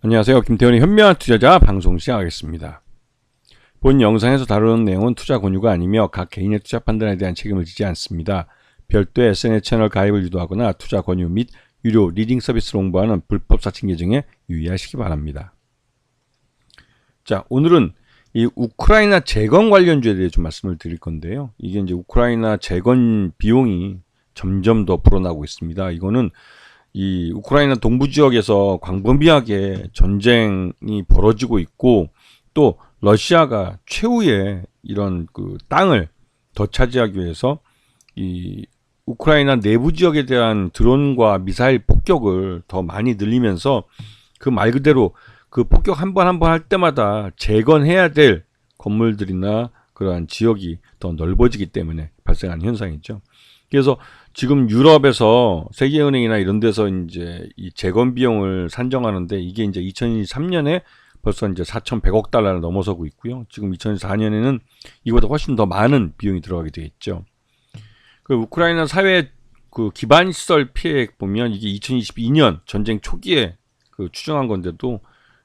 안녕하세요. 김태훈의 현명한 투자자 방송 시작하겠습니다. 본 영상에서 다루는 내용은 투자 권유가 아니며 각 개인의 투자 판단에 대한 책임을 지지 않습니다. 별도의 SNS 채널 가입을 유도하거나 투자 권유 및 유료 리딩 서비스를 홍보하는 불법 사칭 계정에 유의하시기 바랍니다. 자, 오늘은 이 우크라이나 재건 관련주에 대해 좀 말씀을 드릴 건데요. 이게 이제 우크라이나 재건 비용이 점점 더 불어나고 있습니다. 이거는 이 우크라이나 동부 지역에서 광범위하게 전쟁이 벌어지고 있고, 또 러시아가 최후의 이런 그 땅을 더 차지하기 위해서 이 우크라이나 내부 지역에 대한 드론과 미사일 폭격을 더 많이 늘리면서 그 말 그대로 그 폭격 한 번 할 때마다 재건해야 될 건물들이나 그러한 지역이 더 넓어지기 때문에 발생한 현상이죠. 그래서 지금 유럽에서 세계은행이나 이런 데서 이제 이 재건 비용을 산정하는데, 이게 이제 2023년에 벌써 이제 4,100억 달러를 넘어서고 있고요. 지금 2024년에는 이보다 훨씬 더 많은 비용이 들어가게 되겠죠. 그 우크라이나 사회 그 기반 시설 피해 보면 이게 2022년 전쟁 초기에 그 추정한 건데도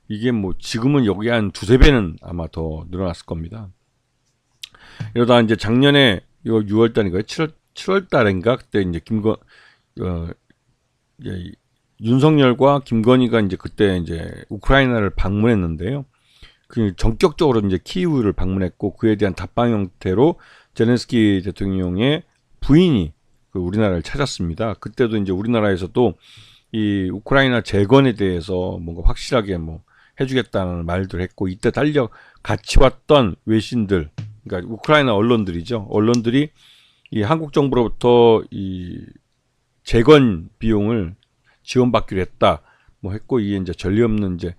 이게 뭐 지금은 여기 한 두세 배는 아마 더 늘어났을 겁니다. 이러다 이제 작년에 이거 6월 달인가요? 7월 달인가? 그때 이제 윤석열과 김건희가 이제 그때 이제 우크라이나를 방문했는데요. 그 전격적으로 이제 키이우를 방문했고, 그에 대한 답방 형태로 제렌스키 대통령의 부인이 그 우리나라를 찾았습니다. 그때도 이제 우리나라에서도 이 우크라이나 재건에 대해서 뭔가 확실하게 뭐 해주겠다는 말들 했고, 이때 같이 왔던 외신들, 그러니까 우크라이나 언론들이죠. 언론들이 이 한국 정부로부터 이 재건 비용을 지원받기로 했다, 뭐 했고, 이게 이제 전례 없는 이제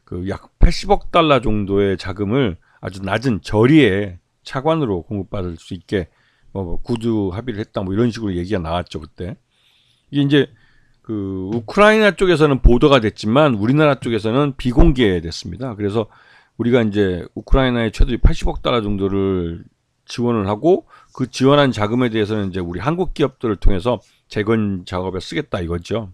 그 약 80억 달러 정도의 자금을 아주 낮은 저리에 차관으로 공급받을 수 있게 뭐 구두 합의를 했다, 뭐 이런 식으로 얘기가 나왔죠 그때. 이게 이제 그 우크라이나 쪽에서는 보도가 됐지만 우리나라 쪽에서는 비공개됐습니다. 그래서 우리가 이제 우크라이나에 최대 80억 달러 정도를 지원을 하고, 그 지원한 자금에 대해서는 이제 우리 한국 기업들을 통해서 재건 작업에 쓰겠다 이거죠.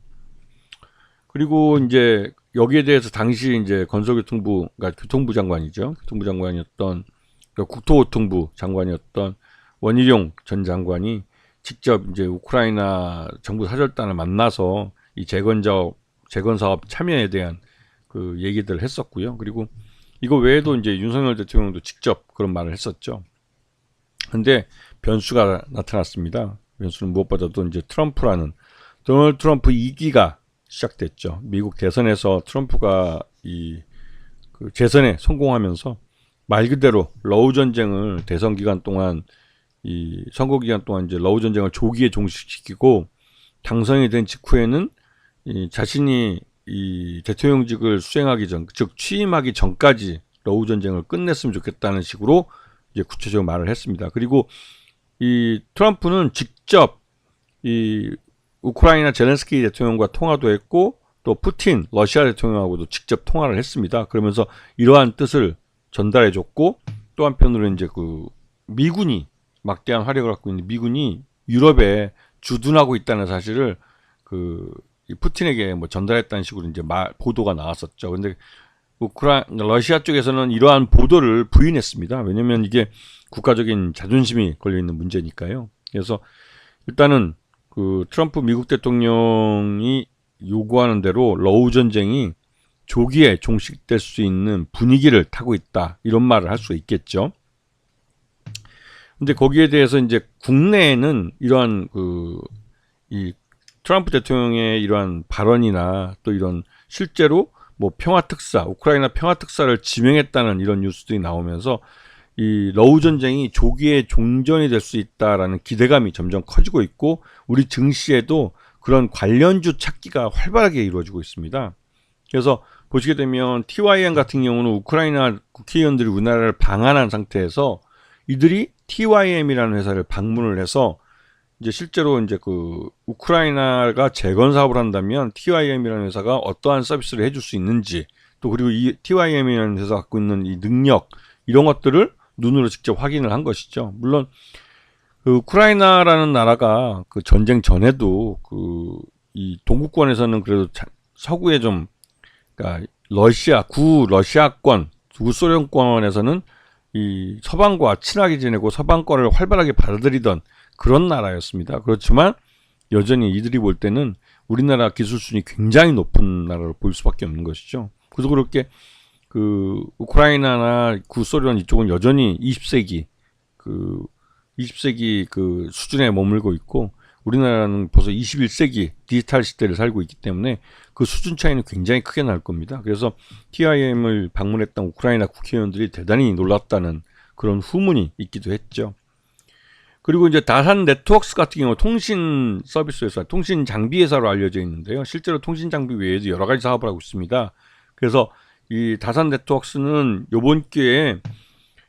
그리고 이제 여기에 대해서 당시 이제 건설교통부, 그러니까 교통부 장관이죠. 교통부 장관이었던, 그러니까 국토교통부 장관이었던 원희룡 전 장관이 직접 이제 우크라이나 정부 사절단을 만나서 이 재건 사업 참여에 대한 그 얘기들을 했었고요. 그리고 이거 외에도 이제 윤석열 대통령도 직접 그런 말을 했었죠. 근데 변수가 나타났습니다. 변수는 무엇보다도 이제 도널드 트럼프 2기가 시작됐죠. 미국 대선에서 트럼프가 그 재선에 성공하면서 말 그대로 러우 전쟁을 대선 기간 동안, 이 선거 기간 동안 이제 러우 전쟁을 조기에 종식시키고, 당선이 된 직후에는 자신이 이 대통령직을 수행하기 전, 즉 취임하기 전까지 러우 전쟁을 끝냈으면 좋겠다는 식으로 이제 구체적으로 말을 했습니다. 그리고 이 트럼프는 직접 이 우크라이나 제렌스키 대통령과 통화도 했고, 또 푸틴 러시아 대통령하고도 직접 통화를 했습니다. 그러면서 이러한 뜻을 전달해 줬고, 또 한편으로 이제 그 미군이 막대한 화력을 갖고 있는 미군이 유럽에 주둔하고 있다는 사실을 그 푸틴에게 뭐 전달했다는 식으로 이제 보도가 나왔었죠. 근데 러시아 쪽에서는 이러한 보도를 부인했습니다. 왜냐하면 이게 국가적인 자존심이 걸려 있는 문제니까요. 그래서 일단은 그 트럼프 미국 대통령이 요구하는 대로 러우 전쟁이 조기에 종식될 수 있는 분위기를 타고 있다, 이런 말을 할 수 있겠죠. 근데 거기에 대해서 이제 국내에는 이러한 이 트럼프 대통령의 이러한 발언이나 또 이런 실제로 뭐 우크라이나 평화특사를 지명했다는 이런 뉴스들이 나오면서 이 러우 전쟁이 조기에 종전이 될 수 있다라는 기대감이 점점 커지고 있고, 우리 증시에도 그런 관련주 찾기가 활발하게 이루어지고 있습니다. 그래서 보시게 되면 TYM 같은 경우는 우크라이나 국회의원들이 우리나라를 방한한 상태에서 이들이 TYM이라는 회사를 방문을 해서 이제 실제로 이제 그 우크라이나가 재건 사업을 한다면 TYM이라는 회사가 어떠한 서비스를 해줄 수 있는지, 또 그리고 이 TYM이라는 회사가 갖고 있는 이 능력, 이런 것들을 눈으로 직접 확인을 한 것이죠. 물론 그 우크라이나라는 나라가 그 전쟁 전에도 그 이 동구권에서는 그래도 서구에 좀, 그러니까 구 러시아권, 구 소련권에서는 이 서방과 친하게 지내고 서방권을 활발하게 받아들이던 그런 나라였습니다. 그렇지만 여전히 이들이 볼 때는 우리나라 기술 수준이 굉장히 높은 나라로 보일 수밖에 없는 것이죠. 그래서 그렇게 그 우크라이나나 구소련 이쪽은 여전히 20세기 그 수준에 머물고 있고, 우리나라는 벌써 21세기 디지털 시대를 살고 있기 때문에 그 수준 차이는 굉장히 크게 날 겁니다. 그래서 TIM을 방문했던 우크라이나 국회의원들이 대단히 놀랐다는 그런 후문이 있기도 했죠. 그리고 이제 다산 네트워크스 같은 경우 통신 서비스 회사, 통신 장비 회사로 알려져 있는데요. 실제로 통신 장비 외에도 여러 가지 사업을 하고 있습니다. 그래서 이 다산 네트워크스는 이번 기회에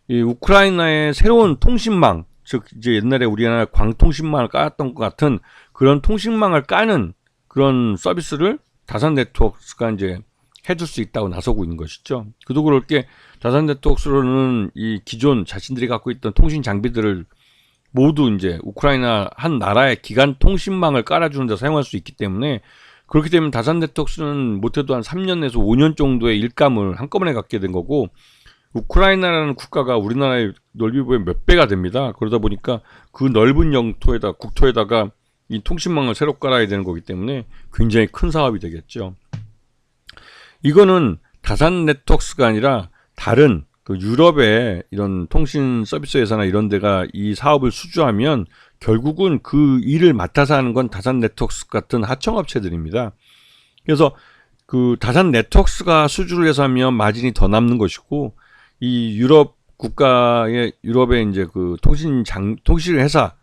이 우크라이나의 새로운 통신망, 즉 이제 옛날에 우리나라 광통신망을 깔았던 것 같은 그런 통신망을 까는 그런 서비스를 다산 네트워크스가 이제 해줄 수 있다고 나서고 있는 것이죠. 그도 그럴 게 다산 네트워크스로는 이 기존 자신들이 갖고 있던 통신 장비들을 모두 이제 우크라이나 한 나라의 기간 통신망을 깔아주는 데 사용할 수 있기 때문에, 그렇게 되면 다산 네트워크스는 못해도 한 3년에서 5년 정도의 일감을 한꺼번에 갖게 된 거고, 우크라이나라는 국가가 우리나라의 넓이보의 몇 배가 됩니다. 그러다 보니까 그 넓은 국토에다가 이 통신망을 새로 깔아야 되는 거기 때문에 굉장히 큰 사업이 되겠죠. 이거는 다산 네트워크스가 아니라 다른 그 유럽의 이런 통신 서비스 회사나 이런 데가 이 사업을 수주하면 결국은 그 일을 맡아서 하는 건 다산 네트워크스 같은 하청업체들입니다. 그래서 그 다산 네트워크스가 수주를 해서 하면 마진이 더 남는 것이고, 이 유럽 국가의 유럽의 이제 그 통신회사가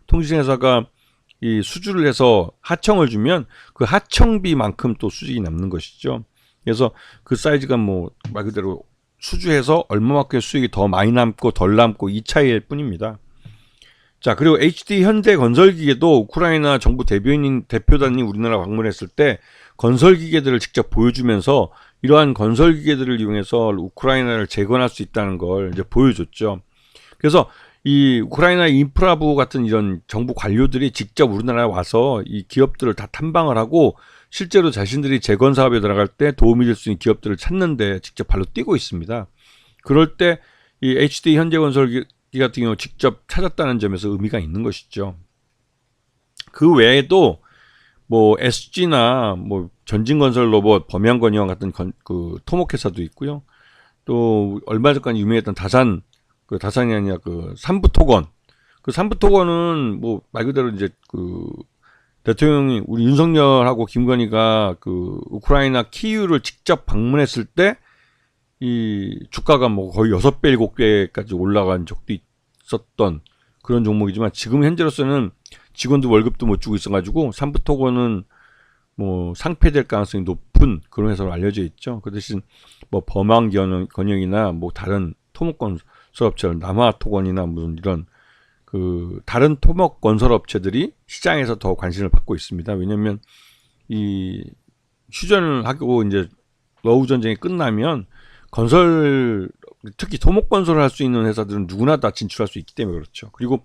이 수주를 해서 하청을 주면 그 하청비만큼 또 수익이 남는 것이죠. 그래서 그 사이즈가 뭐 말 그대로 수주해서 얼마만큼 수익이 더 많이 남고 덜 남고 이 차이일 뿐입니다. 자, 그리고 HD 현대건설기계도 우크라이나 정부 대표단이 우리나라 방문했을 때 건설기계들을 직접 보여주면서 이러한 건설기계들을 이용해서 우크라이나를 재건할 수 있다는 걸 이제 보여줬죠. 그래서 이 우크라이나 인프라부 같은 이런 정부 관료들이 직접 우리나라에 와서 이 기업들을 다 탐방을 하고 실제로 자신들이 재건 사업에 들어갈 때 도움이 될 수 있는 기업들을 찾는데 직접 발로 뛰고 있습니다. 그럴 때 이 HD 현대건설기 같은 경우 직접 찾았다는 점에서 의미가 있는 것이죠. 그 외에도 뭐 SG나 뭐 전진건설 로봇, 범양건의원 같은 그 토목회사도 있고요. 또 얼마 전까지 유명했던 다산이 아니라 그 삼부토건. 그 삼부토건은 뭐 말 그대로 이제 그 대통령이 우리 윤석열하고 김건희가 그 우크라이나 키이우를 직접 방문했을 때 이 주가가 뭐 거의 6배, 7배까지 올라간 적도 있었던 그런 종목이지만, 지금 현재로서는 직원도 월급도 못 주고 있어가지고 삼부토건은 뭐 상폐될 가능성이 높은 그런 회사로 알려져 있죠. 그 대신 뭐 범양건영이나 뭐 다른 토목건설업체, 남아토건이나 무슨 이런 그 다른 토목건설업체들이 시장에서 더 관심을 받고 있습니다. 왜냐하면 이 휴전을 하고 이제 러우 전쟁이 끝나면 특히 토목건설을 할 수 있는 회사들은 누구나 다 진출할 수 있기 때문에 그렇죠. 그리고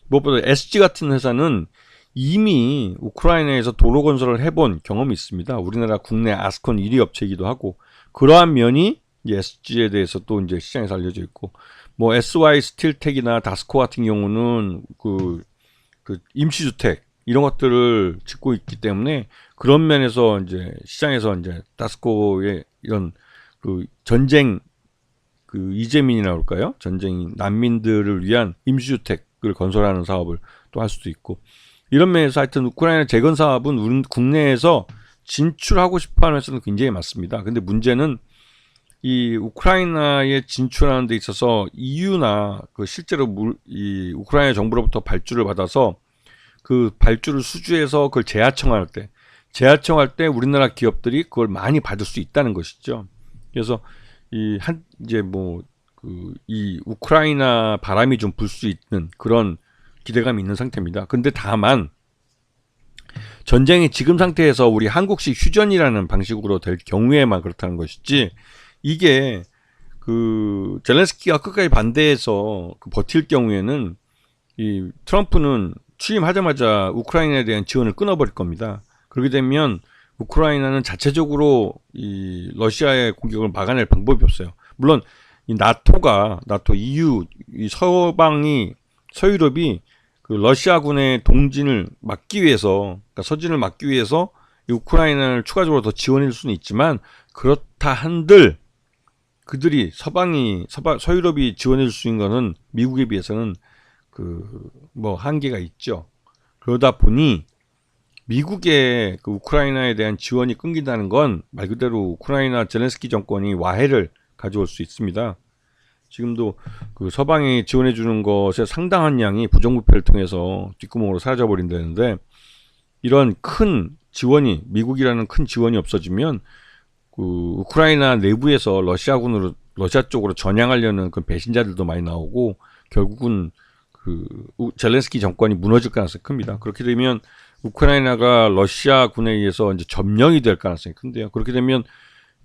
무엇보다 SG 같은 회사는 이미 우크라이나에서 도로 건설을 해본 경험이 있습니다. 우리나라 국내 아스콘 1위 업체이기도 하고, 그러한 면이 SG에 대해서 또 이제 시장에서 알려져 있고, 뭐 SY 스틸텍이나 다스코 같은 경우는 그 임시주택 이런 것들을 짓고 있기 때문에 그런 면에서 이제 시장에서 이제 다스코의 이런 그 전쟁 그 이재민이라고 할까요? 전쟁 난민들을 위한 임시주택을 건설하는 사업을 또 할 수도 있고, 이런 면에서 하여튼 우크라이나 재건 사업은 우리 국내에서 진출하고 싶어하는 회사는 굉장히 많습니다. 근데 문제는 이 우크라이나에 진출하는 데 있어서 EU나 그 실제로 이 우크라이나 정부로부터 발주를 받아서 그 발주를 수주해서 그걸 재하청할 때 우리나라 기업들이 그걸 많이 받을 수 있다는 것이죠. 그래서 이제 뭐 이 우크라이나 바람이 좀 불 수 있는 그런 기대감이 있는 상태입니다. 근데 다만 전쟁이 지금 상태에서 우리 한국식 휴전이라는 방식으로 될 경우에만 그렇다는 것이지, 이게 그 젤렌스키가 끝까지 반대해서 버틸 경우에는 이 트럼프는 취임하자마자 우크라이나에 대한 지원을 끊어버릴 겁니다. 그렇게 되면 우크라이나는 자체적으로 이 러시아의 공격을 막아낼 방법이 없어요. 물론 이 나토, EU, 이 서유럽이 그 러시아군의 동진을 막기 위해서, 그러니까 서진을 막기 위해서 이 우크라이나를 추가적으로 더 지원할 수는 있지만, 그렇다 한들 그들이 서유럽이 지원해 줄 수 있는 거는 미국에 비해서는 뭐 한계가 있죠. 그러다 보니 미국의 그 우크라이나에 대한 지원이 끊긴다는 건 말 그대로 우크라이나 젤렌스키 정권이 와해를 가져올 수 있습니다. 지금도 그 서방이 지원해 주는 것의 상당한 양이 부정부패를 통해서 뒷구멍으로 사라져 버린다는데, 이런 큰 지원이, 미국이라는 큰 지원이 없어지면 그 우크라이나 내부에서 러시아 쪽으로 전향하려는 그 배신자들도 많이 나오고, 결국은 그 젤렌스키 정권이 무너질 가능성이 큽니다. 그렇게 되면 우크라이나가 러시아군에 의해서 이제 점령이 될 가능성이 큰데요. 그렇게 되면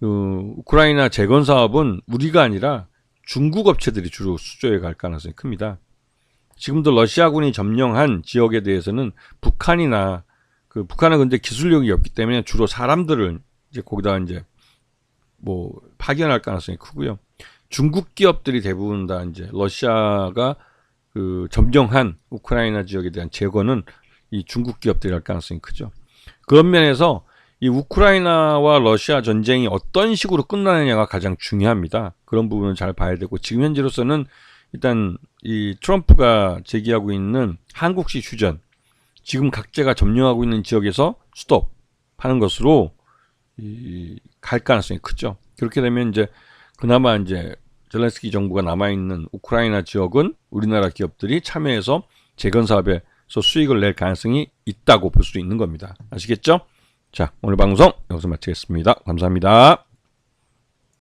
우크라이나 재건 사업은 우리가 아니라 중국 업체들이 주로 수주해 갈 가능성이 큽니다. 지금도 러시아군이 점령한 지역에 대해서는 북한은 근데 기술력이 없기 때문에 주로 사람들을 이제 거기다 이제 뭐 파견할 가능성이 크고요. 중국 기업들이 대부분 다 이제 러시아가 그 점령한 우크라이나 지역에 대한 재건은 이 중국 기업들이 할 가능성이 크죠. 그런 면에서 이 우크라이나와 러시아 전쟁이 어떤 식으로 끝나느냐가 가장 중요합니다. 그런 부분을 잘 봐야 되고, 지금 현재로서는 일단 이 트럼프가 제기하고 있는 한국식 휴전, 지금 각제가 점령하고 있는 지역에서 스톱하는 것으로 갈 가능성이 크죠. 그렇게 되면 이제 그나마 이제 젤렌스키 정부가 남아있는 우크라이나 지역은 우리나라 기업들이 참여해서 재건 사업에서 수익을 낼 가능성이 있다고 볼 수 있는 겁니다. 아시겠죠? 자, 오늘 방송 여기서 마치겠습니다. 감사합니다.